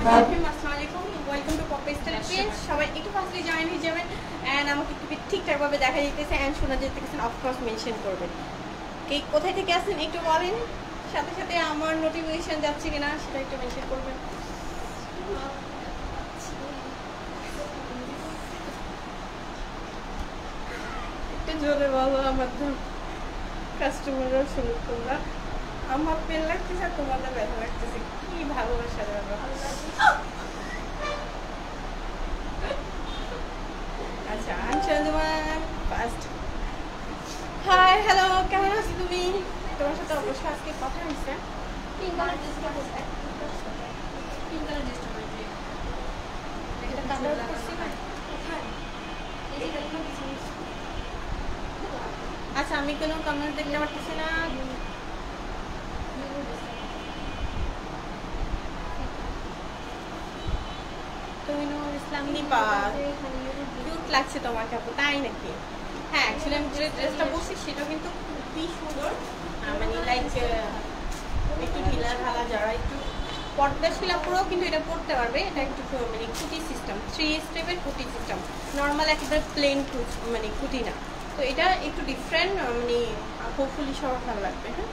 আসসালামু আলাইকুম, welcome to pop style page. সবাই একটু ফার্স্টলি জয়েন হয়ে যাবেন অ্যান্ড আমাকে একটু ঠিকঠাকভাবে দেখা যেতেছে অ্যান্ড শোনা যেতেছে, অফকোর্স মেনশন করবেন। কে কোথায় থেকে আসছেন একটু বলেন, সাথে সাথে আমার নোটিফিকেশন যাচ্ছে কিনা সেটা একটু মেনশন করবেন। একটু জোরে বলো, আমার তো কাস্টমাররা শুরু করলাম। আমার পেন লাগতেছে আর তোমাদের ব্যথা লাগতেছে, কি ভালোবাসা দেওয়া। আচ্ছা, ফার্স্ট হাই হ্যালো, কেমন আছো তুমি? তোমার সাথে অবশ্যই আজকে কথা হয়েছে। পিঙ্ক কালার ড্রেসটা কোথায়? পিঙ্ক কালার ড্রেসটা কোথায়? এটা কালার করছি না কোথায়? এই যে কোনো কিছু। আচ্ছা, আমি কোনো কমেন্ট দেখতে পারতেছি না। তুমি নূর ইসলাম নিপা, কিউট লাগছে তোমাকে আপু, তাই নাকি? হ্যাঁ, অ্যাকচুয়ালি আমি যে ড্রেসটা পরছি সেটা কিন্তু খুবই সুন্দর, মানে লাইক একটু ঢিলা ঢালা, যারা একটু পর্দাশীলা পুরো কিন্তু এটা পরতে পারবে। এটা একটু মানে কুটি সিস্টেম, 3 স্টেপের কুটি সিস্টেম, নর্মাল একেবারে প্লেন মানে কুটি না। তো এটা একটু ডিফারেন্ট, মানে হোপফুলি সবার ভালো লাগবে। হ্যাঁ,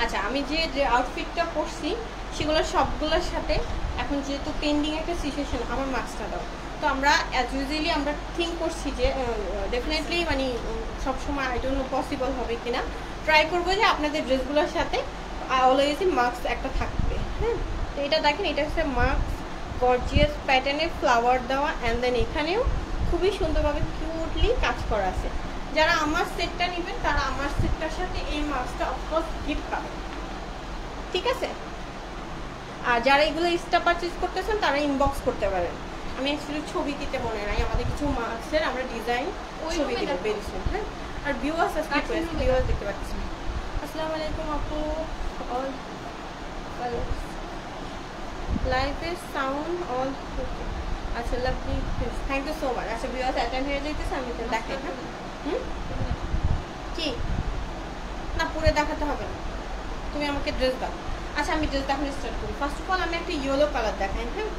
আচ্ছা, আমি যে আউটফিটটা পরছি সেগুলো সবগুলোর সাথে এখন যেহেতু পেন্ডিং একটা সিচুয়েশন, আমার মাস্কটা দাও। তো আমরা অ্যাজ ইউজুয়ালি আমরা থিঙ্ক করছি যে ডেফিনেটলি মানে সবসময় আই ডোন্ট নো পসিবল হবে কিনা, ট্রাই করবো যে আপনাদের ড্রেসগুলোর সাথে অলওয়েজই মাস্ক একটা থাকবে। হ্যাঁ, তো এটা দেখেন, এটা হচ্ছে মাস্ক, গর্জিয়াস প্যাটার্নে ফ্লাওয়ার দেওয়া, অ্যান্ড দেন এখানেও খুবই সুন্দরভাবে কিউটলি কাজ করা আছে। যারা আমার সেটটা নেবেন তারা আমার সেটটার সাথে এই মাস্কটা অফকোর্স গিফট পাবেন, ঠিক আছে? আর যারা এগুলো এক্সট্রা পারচেজ করতেছেন তারা ইনবক্স করতে পারেন। আমি অ্যাকচুয়ালি ছবি দিতে মনে নাই, আমাদের কিছু মাস্কের আমরা ডিজাইন ছবি দিব বেরিয়েছি। হ্যাঁ, আর ভিউয়ার্স আজকে ভিউয়ার্স দেখতে পাচ্ছি। আসসালামু আলাইকুম আপু, অল লাইফের সাউন্ড অল। আচ্ছা, lovely, thank you so much. আচ্ছা, ভিউয়ার্স অ্যাটেন্ড হয়ে যেতেছে, আমি তো দেখাই। হ্যাঁ, কি না পুরো দেখাতে হবে না, তুমি আমাকে ড্রেস দাও। আচ্ছা, আমি ড্রেস দেখানো স্টার্ট করি। ফার্স্ট অফ অল আমি একটা ইয়েলো কালার দেখাই। হ্যাঁ,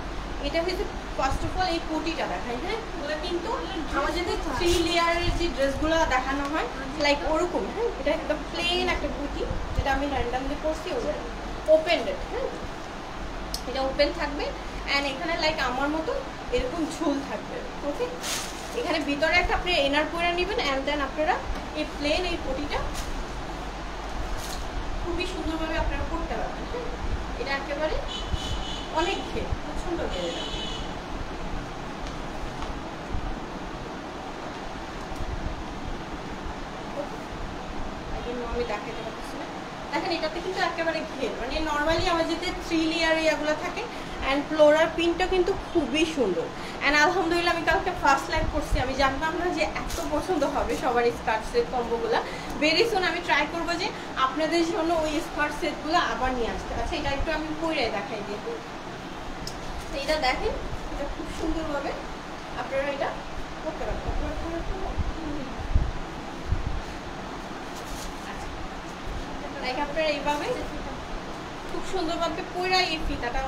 এটা হচ্ছে ফার্স্ট অফ অল এই কুটিটা দেখাই। হ্যাঁ, এগুলো কিন্তু আমাদের যে 3 লেয়ারের যে ড্রেসগুলো দেখানো হয় লাইক ওরকম। হ্যাঁ, এটা একদম প্লেন একটা কুটি, যেটা আমি র্যান্ডামলি করছি, ওপেন রেড। হ্যাঁ, এটা ওপেন থাকবে অ্যান্ড এখানে লাইক আমার মতো এরকম ঝুল থাকবে। ওকে, এখানে ভিতরে একটা আপনি এনার পরে নেবেন অ্যান্ড দেন আপনারা এই প্লেন এই কুটিটা খুবই সুন্দরভাবে আপনারা করতে পারবেন। হ্যাঁ, এটা একেবারে অনেক ঘের, প্রচন্ড ঘের। আমি দেখাতে পারতেছি না, দেখেন এটাতে কিন্তু একেবারে ঘের, মানে নর্মালি আমার যেতে 3 লেয়ার এগুলো থাকে অ্যান্ড ফ্লোরার প্রিন্টটা কিন্তু খুবই সুন্দর। অ্যান্ড আলহামদুলিল্লাহ আমি কালকে ফার্স্ট লাইভ করছি, আমি জানতাম না যে এত পছন্দ হবে সবার স্কার্ট সেট কম্বোগুলো। ভেরি সুন আমি ট্রাই করবো যে আপনাদের জন্য ওই স্কার্ট সেটগুলো আবার নিয়ে আসতে। আচ্ছা, এটা একটু আমি পরে দেখাই দিই। এটা দেখেন, এটা খুব সুন্দরভাবে আপনারা এটা করতে পারবেন। লাইক আপনারা এইভাবে খুব সুন্দরভাবে পুরা এই ফিতাটা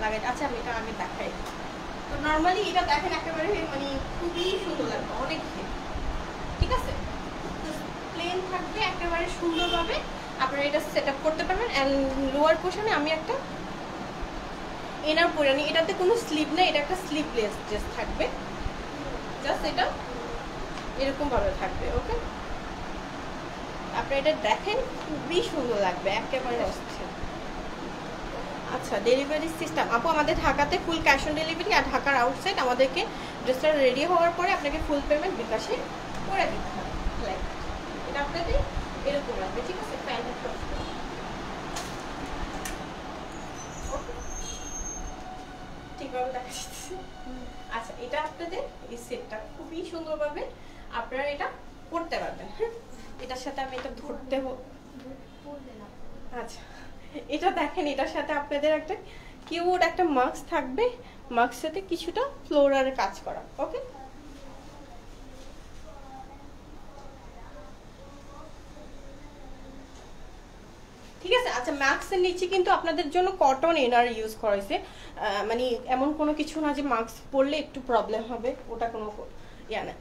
লাগাই। আচ্ছা, আমি এটা আগে দেখাই। তো নর্মালি এটা দেখেন একেবারে মানে খুবই সুন্দর লাগবে, অনেক, ঠিক আছে? প্লেন থাকবে একেবারে সুন্দরভাবে, আপনারা এটা সেট আপ করতে পারবেন। অ্যান্ড লোয়ার পোর্শনে আমি একটা এনার পরে নিই, এটাতে কোনো স্লিভ নেই, এটা একটা স্লিভলেস ড্রেস থাকবে, জাস্ট এটা এরকম ভাবে থাকবে। ওকে, আপনারা এটা দেখেন, খুবই সুন্দর লাগবে, একেবারে অস্থির। আচ্ছা, ডেলিভারি সিস্টেম আপু আমাদের ঢাকাতে ফুল ক্যাশ অন ডেলিভারি, আর ঢাকার আউটসাইড আমাদেরকে ড্রেসটা রেডি হওয়ার পরে আপনাকে ফুল পেমেন্ট বিকাশে করে দিতে হবে। লাইক এটা আপনাদের এরকম লাগবে, ঠিক আছে? প্যান্টটা ঠিকভাবে দেখা যাচ্ছে। আচ্ছা, এটা আপনাদের এই সেটটা খুবই সুন্দরভাবে আপনারা এটা করতে পারবেন। হ্যাঁ, এটার সাথে আমি এটা ধরতে আচ্ছা, এটা দেখেন, এটার সাথে আপনাদের একটা কিউট একটা মাস্ক থাকবে, মাস্কের সাথে কিছুটা ফ্লোরারের কাজ করা। ওকে, ঠিক আছে? আচ্ছা, মাস্কের নিচে কিন্তু আপনাদের জন্য কটন ইনার ইউজ করা হয়েছে, মানে এমন কোনো কিছু না যে মাস্ক পরলে একটু প্রবলেম হবে, ওটা কোনো ইয়া না।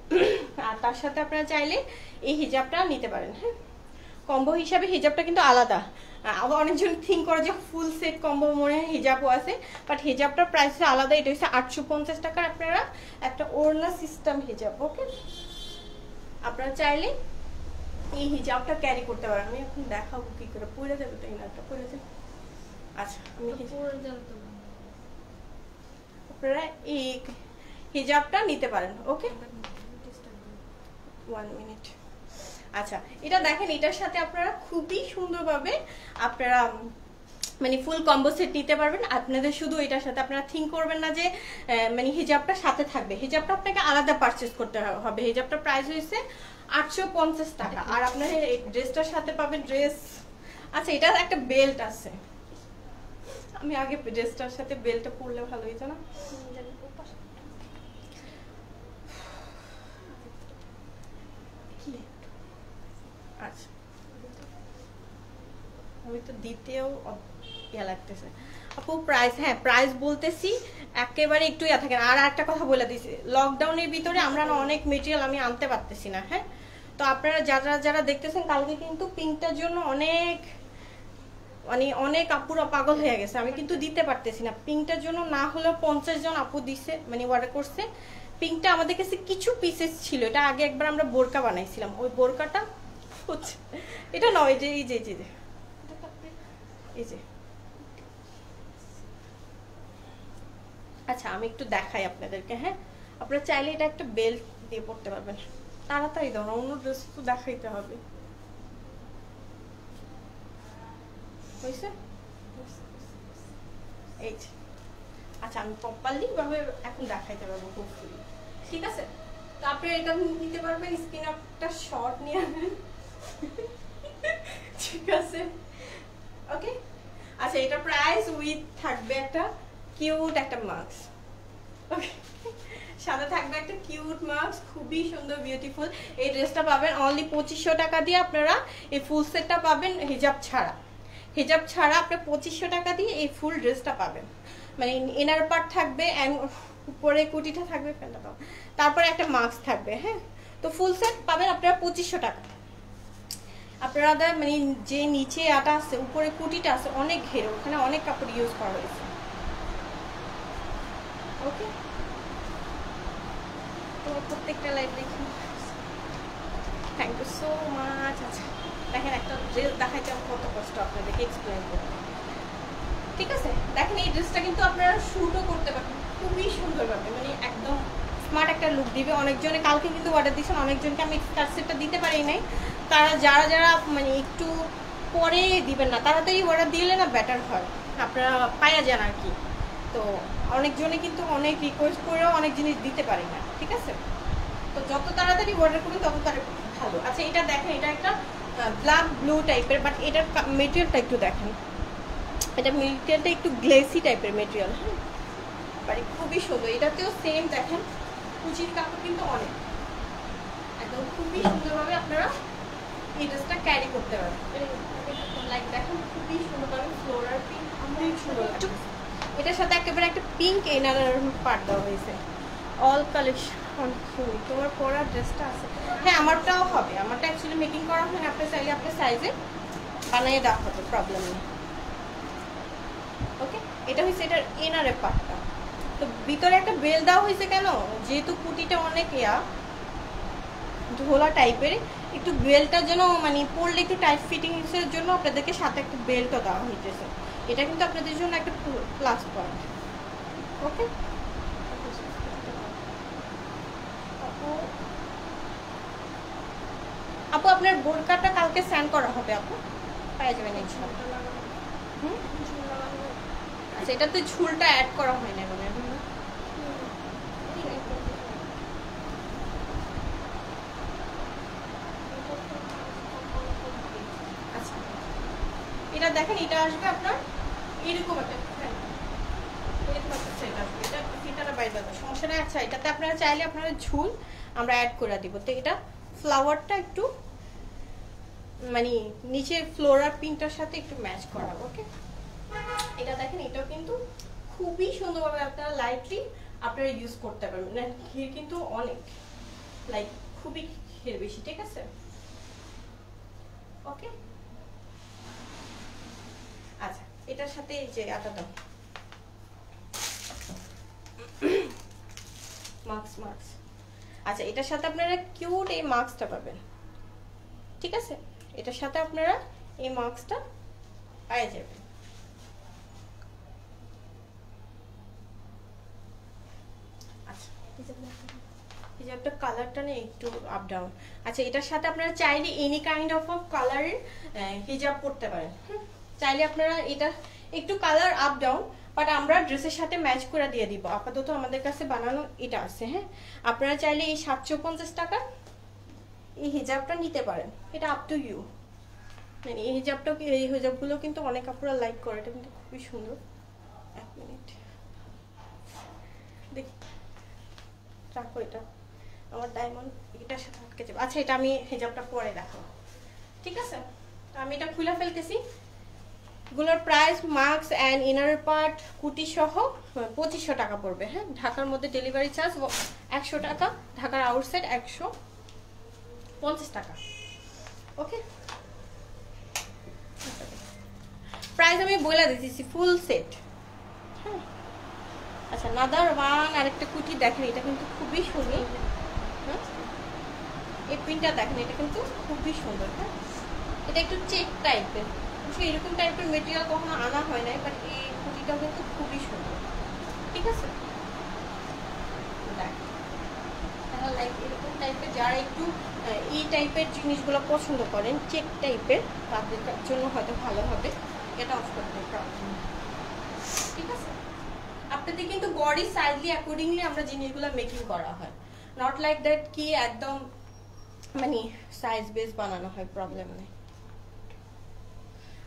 আর তার সাথে আপনারা চাইলে এই হিজাবটা নিতে পারেন। হ্যাঁ, কম্বো হিসাবে হিজাবটা কিন্তু আলাদা। আবার অনেকজন থিঙ্ক করে যে ফুল সেট কম্বো মনে হিজাবও আছে, বাট হিজাবটার প্রাইস আলাদা। এটা হচ্ছে 850 টাকার আপনারা একটা ওড়না সিস্টেম হিজাব। ওকে, আপনারা চাইলে এই হিজাবটা ক্যারি করতে পারেন। আমি এখন দেখাবো কি করে, পরে যাবে তো ইনারটা পরে যাবে। আচ্ছা, আমি আপনারা এই হিজাবটা নিতে পারেন। ওকে, 1 মিনিট। আচ্ছা, এটা দেখেন, এটার সাথে আপনারা খুবই সুন্দরভাবে আপনারা মানে ফুল কম্বো সেট নিতে পারবেন। আপনাদের শুধু এটার সাথে আপনারা থিঙ্ক করবেন না যে মানে হিজাবটা সাথে থাকবে, হিজাবটা আপনাকে আলাদা পারচেজ করতে হবে। হিজাবটার প্রাইস হয়েছে 850 টাকা। আর আপনার এই ড্রেসটার সাথে পাবেন ড্রেস। আচ্ছা, এটার একটা বেল্ট আছে, আমি আগে ড্রেসটার সাথে বেল্টটা পরলে ভালো হইতো না? আচ্ছা, আমি তো দিতেও ইয়া লাগতেছে আপু। প্রাইস, হ্যাঁ প্রাইস বলতেছি একেবারে একটু ইয়া থাকেন। আর একটা কথা বলে দিছি, লকডাউনের ভিতরে আমরা না অনেক মেটেরিয়াল আমি আনতে পারতেছি না। হ্যাঁ, তো আপনারা যারা যারা দেখতেছেন, কালকে কিন্তু পিঙ্কটার জন্য অনেক মানে অনেক আপুরা পাগল হয়ে গেছে। আমি কিন্তু দিতে পারতেছি না পিঙ্কটার জন্য, না হলেও 50 জন আপু দিছে, মানে অর্ডার করছে। পিঙ্কটা আমাদের কাছে কিছু পিসেস ছিল, এটা আগে একবার আমরা বোরকা বানাইছিলাম, ওই বোরকাটা হচ্ছে এটা নয়, যে এই যে এই যে। আচ্ছা, আমি একটু দেখাই আপনাদেরকে। হ্যাঁ, আপনারা চাইলে এটা একটা বেল্ট দিয়ে পড়তে পারবেন। তাড়াতাড়ি দাও না, অন্য ড্রেস তো দেখাইতে হবে। হয়েছে? এই যে। আচ্ছা, আমি প্রপারলি ভাবে এখন দেখাইতে পারবো হোপফুলি। ঠিক আছে, তো আপনি এটা নিতে পারবেন, স্ক্রিন একটা শর্ট নিয়ে আনবেন। ঠিক আছে, ওকে। আচ্ছা, এটা প্রাইস উইথ থাকবে একটা কিউট একটা মাস্ক। ওকে, সাথে থাকবে একটা কিউট মাস্ক, খুবই সুন্দর বিউটিফুল। এই ড্রেসটা পাবেন অনলি 2500 টাকা দিয়ে। আপনারা এই ফুল সেটটা পাবেন হিজাব ছাড়া। হিজাব ছাড়া আপনি 2500 টাকা দিয়ে এই ফুল ড্রেসটা পাবেন। মানে ইনার পার্ট থাকবে, উপরে কুটিটা থাকবে, প্যান্টটা পাবেন, তারপরে একটা মাস্ক থাকবে। হ্যাঁ, তো ফুল সেট পাবেন আপনারা 2500 টাকা। আপনারা মানে যে নিচে আটা আছে, উপরে কুটিটা আছে, অনেক ঘের, ওখানে অনেক কাপড় ইউজ করা হয়েছে। ওকে, তোমার প্রত্যেকটা লাইভ দেখি, থ্যাংক ইউ সো মাচ। আচ্ছা, দেখেন একটা ড্রেস দেখাইতে কত কষ্ট আপনাদেরকে এক্সপ্লেন করতে। ঠিক আছে, দেখেন এই ড্রেসটা কিন্তু আপনারা শুটও করতে পারবেন খুবই সুন্দরভাবে, মানে একদম স্মার্ট একটা লুক দিবে। অনেকজনে কালকে কিন্তু অর্ডার দিয়েছেন, অনেকজনকে আমি স্কার্ট সেটটা দিতে পারি নাই। তারা যারা যারা মানে একটু পরে দিবেন না, তাড়াতাড়ি অর্ডার দিলে না বেটার হয়, আপনারা পাওয়া যান আর কি। তো অনেকজনে কিন্তু অনেক রিকোয়েস্ট করেও অনেক জিনিস দিতে পারি না। ঠিক আছে, তো যত তাড়াতাড়ি অর্ডার করবেন তত তাড়াতাড়ি ভালো। আচ্ছা, এটা দেখেন, এটা একটা ব্ল্যাক ব্লু টাইপের, বাট এটার মেটেরিয়ালটা একটু দেখেন, এটা মেটেরিয়ালটা একটু গ্লেসি টাইপের মেটেরিয়াল। হ্যাঁ, বাট খুবই সুন্দর। এটাতেও সেম দেখেন, কুচির কাপড় কিন্তু অনেক, একদম খুবই সুন্দরভাবে আপনারা এই ড্রেসটা ক্যারি করতে পারবেন। লাইক দেখেন, খুবই সুন্দরভাবে ফ্লোরাল পিঙ্ক, খুবই সুন্দর। এটার সাথে একেবারে একটা পিঙ্ক এনার পার্ট দেওয়া হয়েছে। অল কালেকশন তোমার পরা ড্রেসটা আছে। হ্যাঁ, আমারটাও হবে, আমারটা অ্যাকচুয়ালি মেকিং করা হয় না, আপনি চাইলে আপনার সাইজে বানিয়ে দেওয়া হবে, প্রবলেম নেই। ওকে, এটা হচ্ছে এটার এনারের পার্টটা। তো ভিতরে একটা বেল দেওয়া হয়েছে কেন, যেহেতু কুটিটা অনেক ঢোলা টাইপের, একটু বেল্টটা যেন মানে পরলে একটু টাইট ফিটিংসের জন্য আপনাদেরকে সাথে একটা বেল্টও দেওয়া হইতেছে। এটা কিন্তু আপনাদের জন্য একটা প্লাস পয়েন্ট। ওকে, আপু আপনার বোরকাটা কালকে সেন্ড করা হবে, আপু পাওয়া যাবেন ইনশাআল্লাহ। আচ্ছা, এটাতে ঝুলটা অ্যাড করা হয় না মানে এখন। আচ্ছা, এটা দেখেন, এটা আসবে আপনার এরকম একটা সেট আসবে, এটা ফিটাটা বাইরে দেবে, সমস্যা নেই। আচ্ছা, এটাতে আপনারা চাইলে আপনারা ঝুল আমরা অ্যাড করে দিব। তো এটা ফ্লাওয়ারটা একটু মানে নিচে ফ্লোরার প্রিন্টটার সাথে একটু ম্যাচ করা। ওকে, এটা দেখেন, এটাও কিন্তু খুবই সুন্দরভাবে আপনারা লাইটলি আপনারা ইউজ করতে পারবেন। না ঘের কিন্তু অনেক, লাইক খুবই ঘের বেশি, ঠিক আছে? ওকে, আচ্ছা এটার সাথে এই যে আটাটা মাস্ক, আচ্ছা এটার সাথে আপনারা কিউট এই মাস্কটা পাবেন, ঠিক আছে? এটার সাথে আপনারা এই মাস্কটা পেয়ে যাবেন। আচ্ছা হিজাবটা কালারটা না একটু আপ ডাউন। আচ্ছা এটার সাথে আপনারা চাইলে এনি কাইন্ড অফ কালারের হিজাব পরতে পারেন। চাইলে আপনারা এটা একটু কালার আপ ডাউন, বাট আমরা ড্রেসের সাথে ম্যাচ করে দিয়ে দিব। আপাতত আমাদের কাছে বানানো এটা আছে। হ্যাঁ, আপনারা চাইলে এই 750 টাকা এই হিজাবটা নিতে পারেন, এটা আপ টু ইউ। মানে এই হিজাবটা, এই হিজাবগুলো কিন্তু অনেক আপনারা লাইক করে, এটা কিন্তু খুবই সুন্দর। এক মিনিট দেখ, রাখো এটা, আমার ডায়মন্ড এটার সাথে আটকে যাবে। আচ্ছা এটা আমি হিজাবটা পরে দেখাবো, ঠিক আছে? তো আমি এটা খুলে ফেলতেছি। এগুলোর price mask and inner part কুটি সহ 2500 টাকা পড়বে। হ্যাঁ, ঢাকার মধ্যে ডেলিভারি চার্জ 100 টাকা, ঢাকার আউটসাইড 150 টাকা। ওকে, প্রাইস আমি বলে দিতেছি ফুল সেট। হ্যাঁ, আচ্ছা নাদার ওয়ান আরেকটা কুটি দেখেন, এটা কিন্তু খুবই সুন্দর। হ্যাঁ, এই প্রিন্টটা দেখেন, এটা কিন্তু খুবই সুন্দর। হ্যাঁ, এটা একটু চেক টাইপের, এরকম টাইপের মেটেরিয়াল কখনো আনা হয় নাই, বাট এই কুটিটাও কিন্তু খুবই সুন্দর, ঠিক আছে? লাইক এরকম টাইপের যারা একটু এই টাইপের জিনিসগুলো পছন্দ করেন, চেক টাইপের, তাদের জন্য হয়তো ভালো হবে। এটা অফ করতে প্রবলেম, ঠিক আছে? আপনাদের কিন্তু বডি সাইজলি অ্যাকর্ডিংলি আমরা জিনিসগুলো মেকিং করা হয়, নট লাইক দ্যাট কি একদম মানে সাইজ বেস বানানো হয়, প্রবলেম নেই।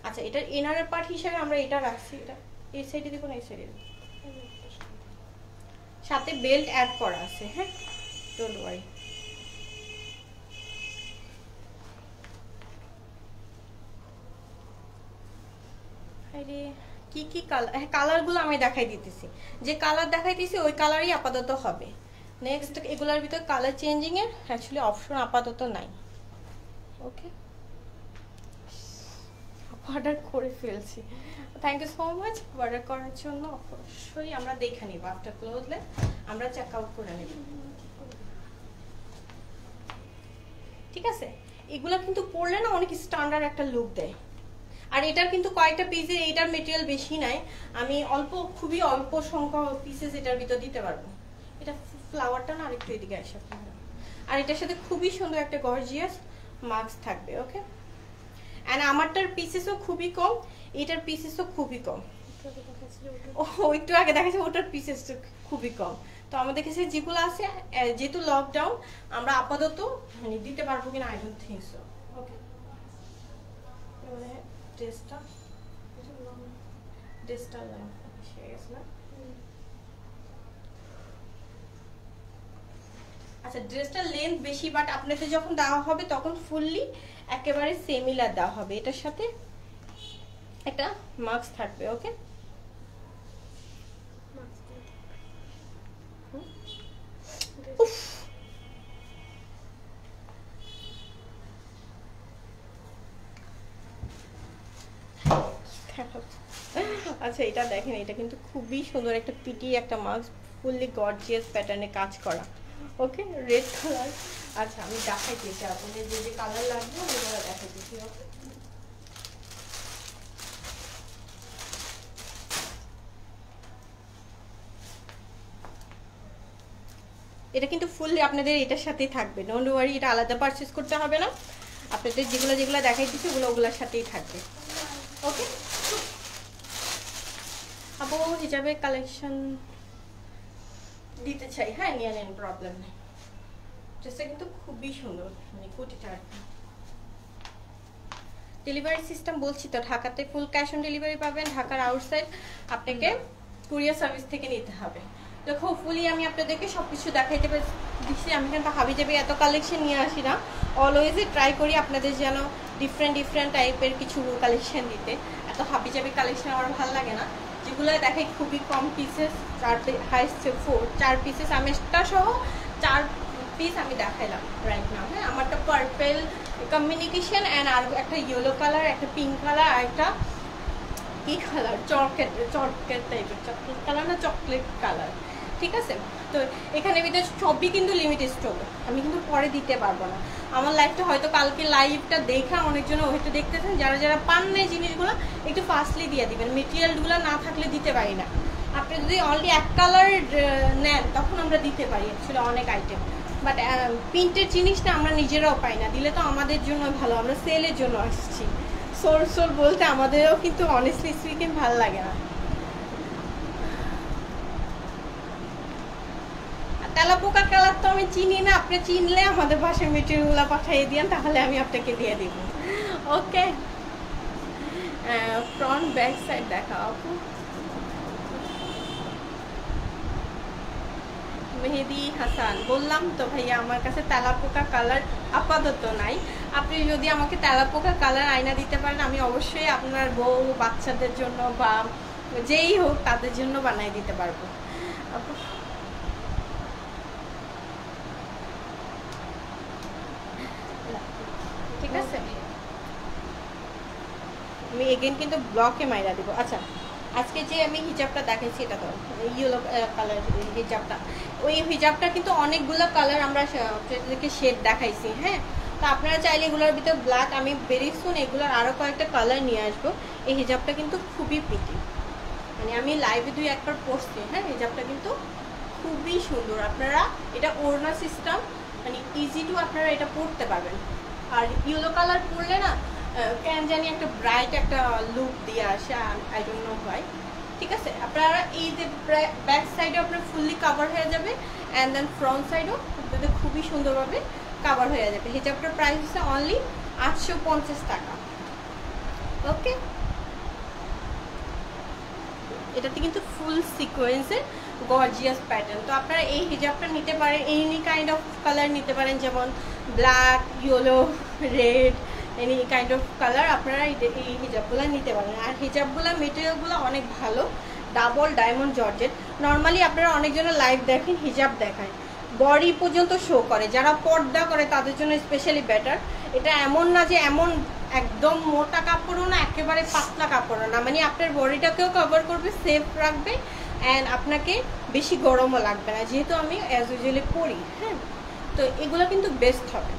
আচ্ছা এটার ইনারের পার্ট হিসেবে আমরা এটা রাখছি, এটা এই সাইডে দেখুন, এই সাইডে সাথে বেল্ট অ্যাড করা আছে। হ্যাঁ, ডোন্ট ওয়ারি। কি কি কালার, হ্যাঁ কালারগুলো আমি দেখাই দিতেছি, যে কালার দেখাইতেছি ওই কালারই আপাতত হবে। নেক্সট এগুলোর ভিতর কালার চেঞ্জিং এর অ্যাকচুয়ালি অপশন আপাতত নাই। ওকে, অর্ডার করে ফেলছি, thank you so much order করার জন্য। অবশ্যই আমরা দেখে নিব, আফটার ক্লোজলে আমরা চেক আউট করে নেব, ঠিক আছে? এগুলো কিন্তু পরলে না অনেক স্ট্যান্ডার্ড একটা লুক দেয়। আর এটার কিন্তু কয়েকটা পিসের, এটার মেটেরিয়াল বেশি নাই, আমি অল্প, খুবই অল্প সংখ্যক পিসেস এটার ভিতর দিতে পারবো। এটা ফ্লাওয়ারটা না আরেকটু এদিকে আসে আপনারা। আর এটার সাথে খুবই সুন্দর একটা গর্জিয়াস মাস্ক থাকবে। ওকে, অ্যান্ড আমারটার পিসেসও খুবই কম, এটার পিসেসও খুবই কম। ও একটু আগে দেখাচ্ছে, ওটার পিসেস খুবই কম। তো আমাদের কাছে যেগুলো আছে, যেহেতু লকডাউন, আমরা আপাতত মানে দিতে পারবো কিনা আই ডোন্ট থিংক সো। ওকে, এবারে ড্রেসটা না, আচ্ছা ড্রেসটা লেন্থ বেশি, বাট আপনাদের যখন দেওয়া হবে তখন ফুললি একেবারে সিমিলার দেওয়া হবে। এটার সাথে একটা মাস্ক থাকবে। ওকে, আচ্ছা এটা দেখেন, এটা কিন্তু খুবই সুন্দর একটা পিটি একটা মাস্ক, ফুললি গর্জিয়াস প্যাটার্নে কাজ করা। ওকে, রেড কালার। আচ্ছা আমি দেখাইতেছি আপনাদের যে যে কালার লাগবে ওগুলো দেখাইতেছি। ওকে, এটা কিন্তু ফুললি আপনাদের এটার সাথেই থাকবে, ডোন্ট ওয়ারি, এটা আলাদা পারচেজ করতে হবে না। আপনাদের যেগুলো যেগুলো দেখাইতেছি ওগুলোর সাথেই থাকবে। ওকে, আপু হিজাবের কালেকশন দিতে চাই, হ্যাঁ নিয়ে নেন, প্রবলেম নেই। ড্রেসটা কিন্তু খুবই সুন্দর, মানে কোটিটা। ডেলিভারি সিস্টেম বলছি তো, ঢাকাতে ফুল ক্যাশ অন ডেলিভারি পাবেন, ঢাকার আউটসাইড আপনাকে কুরিয়ার সার্ভিস থেকে নিতে হবে। তো হোপফুলি আমি আপনাদেরকে সবকিছু দেখাইতে দিচ্ছি। আমি কিন্তু হাবিজাবি এত কালেকশন নিয়ে আসি না, অলওয়েজই ট্রাই করি আপনাদের যেন ডিফারেন্ট টাইপের কিছু কালেকশন দিতে। এত হাবিজাবি কালেকশন আমার ভালো লাগে না, যেগুলো দেখাই খুবই কম পিসেস, 4 পিসেস আমি একটা সহ 4 পিস আমি দেখাইলাম রাইট নাও। হ্যাঁ, আমারটা পার্পেল কমিউনিকেশন অ্যান্ড আর একটা ইয়েলো কালার, একটা পিঙ্ক কালার, আর একটা কি কালার, চকলেট টাইপের, চকলেট কালার না চকলেট কালার, ঠিক আছে। তো এখানে ভিতরে সবই কিন্তু লিমিটেড স্টক, আমি কিন্তু পরে দিতে পারবো না। আমার লাইভটা হয়তো কালকে লাইভটা দেখা অনেকজন হয়তো দেখতেছেন, যারা যারা পান নাই জিনিসগুলো একটু ফাস্টলি দিয়ে দিবেন, মেটেরিয়ালগুলো না থাকলে দিতে পারি না। আপনি যদি অনলি এক কালার নেন তখন আমরা দিতে পারি অ্যাকচুয়ালি অনেক আইটেম, বাট প্রিন্টের জিনিসটা আমরা নিজেরাও পাই না, দিলে তো আমাদের জন্য ভালো, আমরা সেলের জন্য আসছি। সোল বলতে আমাদেরও কিন্তু অনেস্টলি স্পিকিং ভালো লাগে না। তেলাপোকা কালার তো আমি চিনি না, আপনি চিনলে আমাদের বাসায় মেটেরিয়ালগুলো পাঠিয়ে দিন, তাহলে আমি আপনাকে দিয়ে দিব। ওকে, ফ্রন্ট ব্যাক সাইড দেখাও আপু। মেহেদি হাসান, বললাম তো ভাইয়া আমার কাছে তেলাপোকা কালার আপাতত নাই। আপনি যদি আমাকে তেলাপোকা কালার আয়না দিতে পারেন, আমি অবশ্যই আপনার বউ বাচ্চাদের জন্য বা যেই হোক তাদের জন্য বানাই দিতে পারবো। ঠিক আছে, আমি এগেন কিন্তু ব্লকে মাইরা দিব। আচ্ছা, আজকে যে আমি হিজাবটা দেখাইছি এটা তো ইয়েলো কালার হিজাবটা, ওই হিজাবটা কিন্তু অনেকগুলো কালার আমরা আপনাদেরকে শেড দেখাইছি। হ্যাঁ, তো আপনারা চাইলে এগুলোর ভিতরে ব্ল্যাক, আমি ভেরি সুন এগুলোর আরও কয়েকটা কালার নিয়ে আসবো। এই হিজাবটা কিন্তু খুবই প্রিটি, মানে আমি লাইভে 2-1 বার পরছি। হ্যাঁ, হিজাবটা কিন্তু খুবই সুন্দর, আপনারা এটা ওড়না সিস্টেম, মানে ইজি টু আপনারা এটা পরতে পারবেন। আর ইয়েলো কালার পরলে না কেন জানি একটা ব্রাইট একটা লুক দিয়ে আসে, আই ডোন্ট নো হোয়াই। ঠিক আছে, আপনারা এই যে ব্যাক সাইডে আপনার ফুললি কাভার হয়ে যাবে, অ্যান্ড দেন ফ্রন্ট সাইডও আপনাদের খুবই সুন্দরভাবে কাভার হয়ে যাবে। হিজাবটার প্রাইস হচ্ছে অনলি 850 টাকা। ওকে, এটাতে কিন্তু ফুল সিকোয়েন্সের গর্জিয়াস প্যাটার্ন। তো আপনারা এই হিজাবটা নিতে পারেন, এনি কাইন্ড অফ কালার নিতে পারেন, যেমন black, yellow, red, any kind of colour আপনারা এই হিজাবগুলো নিতে পারেন। আর হিজাবগুলো মেটেরিয়ালগুলো অনেক ভালো, ডাবল ডায়মন্ড জর্জেট। নর্মালি আপনারা অনেকজনের লাইভ দেখেন হিজাব দেখায় বডি পর্যন্ত শো করে, যারা পর্দা করে তাদের জন্য স্পেশালি বেটার। এটা এমন না যে এমন একদম মোটা কাপড়ও না, একেবারে পাতলা কাপড়ও না, মানে আপনার বডিটাকেও কভার করবে, সেফ রাখবে, অ্যান্ড আপনাকে বেশি গরমও লাগবে না, যেহেতু আমি অ্যাজ ইউজুয়ালি পরি। হ্যাঁ, তো এগুলো কিন্তু বেস্ট হবে।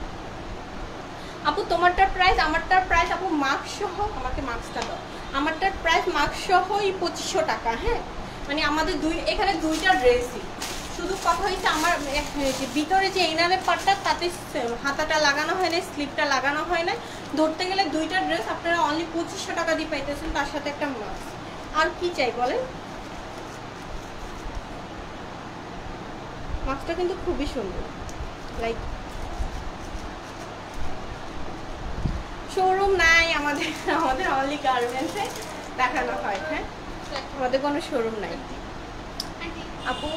আপু তোমারটার প্রাইস, আমারটার প্রাইস আপু মাস্ক সহ, আমাকে মাস্কটা দাও, আমারটার প্রাইস মাস্ক সহই 2500 টাকা। হ্যাঁ, মানে আমাদের এখানে 2টা ড্রেসই, শুধু কথা হয়েছে আমার ভিতরে যে ইনারের পার্টটা তাতে হাতাটা লাগানো হয় না, স্লিপটা লাগানো হয় না। ধরতে গেলে 2টা ড্রেস আপনারা অনলি 2500 টাকা দিয়ে পাইতেছেন, তার সাথে একটা মাস্ক। আর কি চাই বলেন? মাস্কটা কিন্তু খুবই সুন্দর, লাইক শোরুম নাই আমাদের, আমাদের অনলি গার্মেন্টসে দেখানো হয়। হ্যাঁ, আমাদের কোনো শোরুম নাই। আপু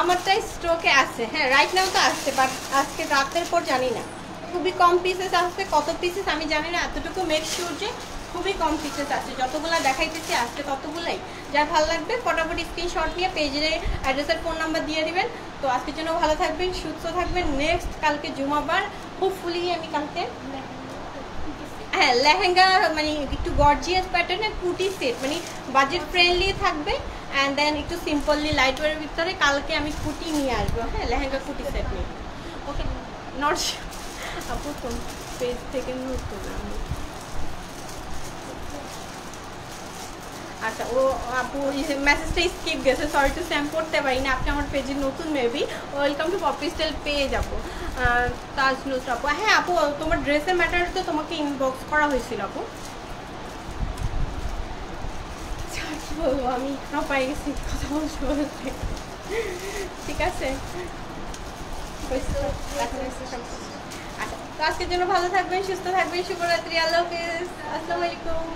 আমারটাই স্টকে আছে, হ্যাঁ রাইট নাও তো আসছে, বাট আজকে রাতের পর জানি না, খুবই কম পিসেস আসছে, কত পিসেস আমি জানি না, এতটুকু মেক শিওর যে খুবই কম পিসেস আছে, যতগুলো দেখাইতেছি আজকে ততগুলাই। যার ভালো লাগবে ফটাফট স্ক্রিনশট নিয়ে পেজের অ্যাড্রেসের ফোন নাম্বার দিয়ে দিবেন। তো আজকের জন্য ভালো থাকবেন, সুস্থ থাকবেন। নেক্সট কালকে জুমাবার, হোপফুলি আমি কালকে হ্যাঁ লেহেঙ্গা, মানে একটু গর্জিয়াস প্যাটার্নের কুটি সেট, মানে বাজেট ফ্রেন্ডলি থাকবে, অ্যান্ড দেন একটু সিম্পলি লাইট ওয়ারের ভিতরে কালকে আমি কুটি নিয়ে আসবো। হ্যাঁ, লেহেঙ্গা কুটি সেট নিয়ে। ওকে, নট আপু কোন পেজ থেকে নতুন? আচ্ছা, ও আপু মেসেজটা স্কিপ গেছে, সরি টু সে আমি পড়তে পারি না, আপনি আমার পেজে নতুন maybe. Welcome to Poppy style পেয়ে যাবো। তাজনুস আপু, হ্যাঁ আপু তোমার ড্রেসের ম্যাটার তো তোমাকে ইনবক্স করা হয়েছিল আপু। কি বলবো, আমি পাই গেছি কথা বলতে বলতে। ঠিক আছে, আচ্ছা তো আজকের জন্য ভালো থাকবেন, সুস্থ থাকবেন, শুভরাত্রি, আল্লাহ হাফিজ, আসসালামু আলাইকুম।